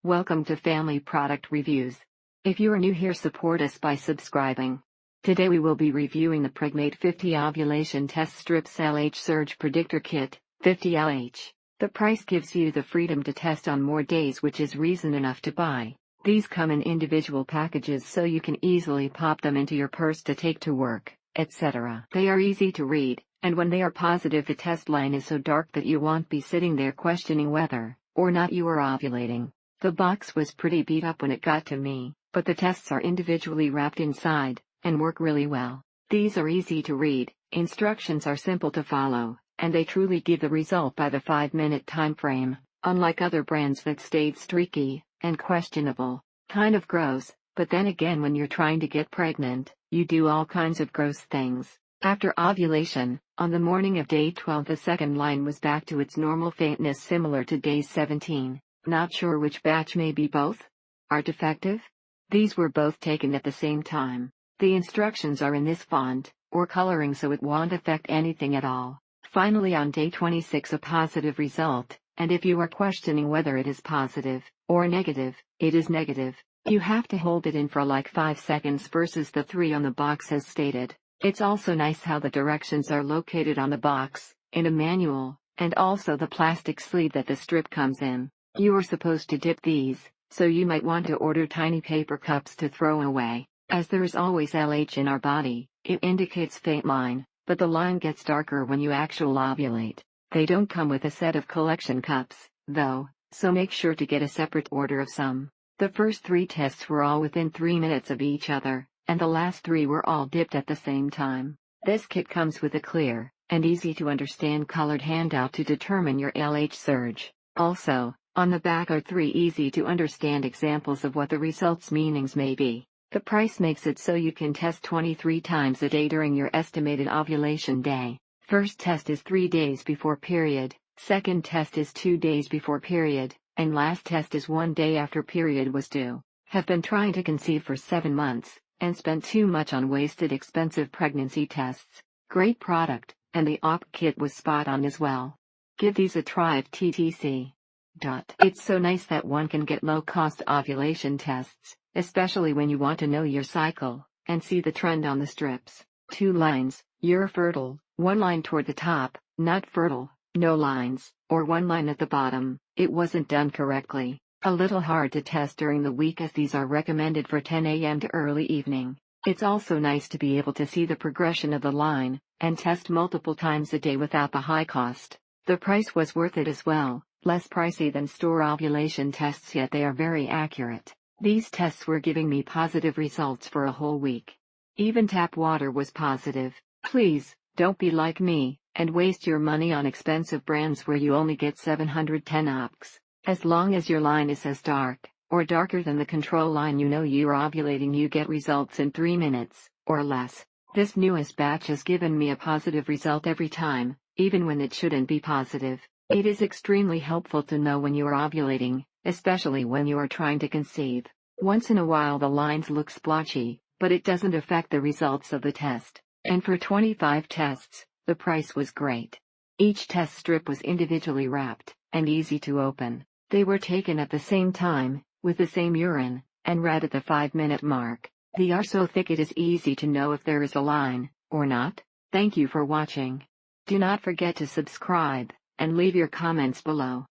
Welcome to Family Product Reviews. If you are new here, support us by subscribing. Today we will be reviewing the PREGMATE 50 Ovulation Test Strips LH Surge Predictor Kit, 50 LH. The price gives you the freedom to test on more days, which is reason enough to buy. These come in individual packages so you can easily pop them into your purse to take to work, etc. They are easy to read, and when they are positive, the test line is so dark that you won't be sitting there questioning whether or not you are ovulating. The box was pretty beat up when it got to me, but the tests are individually wrapped inside, and work really well. These are easy to read, instructions are simple to follow, and they truly give the result by the 5-minute time frame, unlike other brands that stayed streaky and questionable. Kind of gross, but then again, when you're trying to get pregnant, you do all kinds of gross things. After ovulation, on the morning of day 12, the second line was back to its normal faintness similar to day 17. Not sure which batch, maybe both are defective? These were both taken at the same time. The instructions are in this font, or coloring, so it won't affect anything at all. Finally, on day 26, a positive result, and if you are questioning whether it is positive or negative, it is negative. You have to hold it in for like 5 seconds versus the 3 on the box as stated. It's also nice how the directions are located on the box, in a manual, and also the plastic sleeve that the strip comes in. You are supposed to dip these, so you might want to order tiny paper cups to throw away. As there is always LH in our body, it indicates faint line, but the line gets darker when you actually ovulate. They don't come with a set of collection cups, though, so make sure to get a separate order of some. The first 3 tests were all within 3 minutes of each other, and the last 3 were all dipped at the same time. This kit comes with a clear and easy to understand colored handout to determine your LH surge. Also, on the back are 3 easy to understand examples of what the results' meanings may be. The price makes it so you can test 23 times a day during your estimated ovulation day. First test is 3 days before period, second test is 2 days before period, and last test is 1 day after period was due. Have been trying to conceive for 7 months, and spent too much on wasted expensive pregnancy tests. Great product, and the op kit was spot on as well. Give these a try if TTC. It's so nice that one can get low-cost ovulation tests, especially when you want to know your cycle and see the trend on the strips. 2 lines, you're fertile, 1 line toward the top, not fertile, no lines, or 1 line at the bottom. It wasn't done correctly. A little hard to test during the week as these are recommended for 10 a.m. to early evening. It's also nice to be able to see the progression of the line and test multiple times a day without the high cost. The price was worth it as well. Less pricey than store ovulation tests, yet they are very accurate. These tests were giving me positive results for a whole week. Even tap water was positive. Please, don't be like me and waste your money on expensive brands where you only get 710 ops. As long as your line is as dark, or darker than the control line, you know you're ovulating, you get results in 3 minutes, or less. This newest batch has given me a positive result every time, even when it shouldn't be positive. It is extremely helpful to know when you are ovulating, especially when you are trying to conceive. Once in a while the lines look splotchy, but it doesn't affect the results of the test. And for 25 tests, the price was great. Each test strip was individually wrapped and easy to open. They were taken at the same time, with the same urine, and read at the 5-minute mark. They are so thick it is easy to know if there is a line or not. Thank you for watching. Do not forget to subscribe and leave your comments below.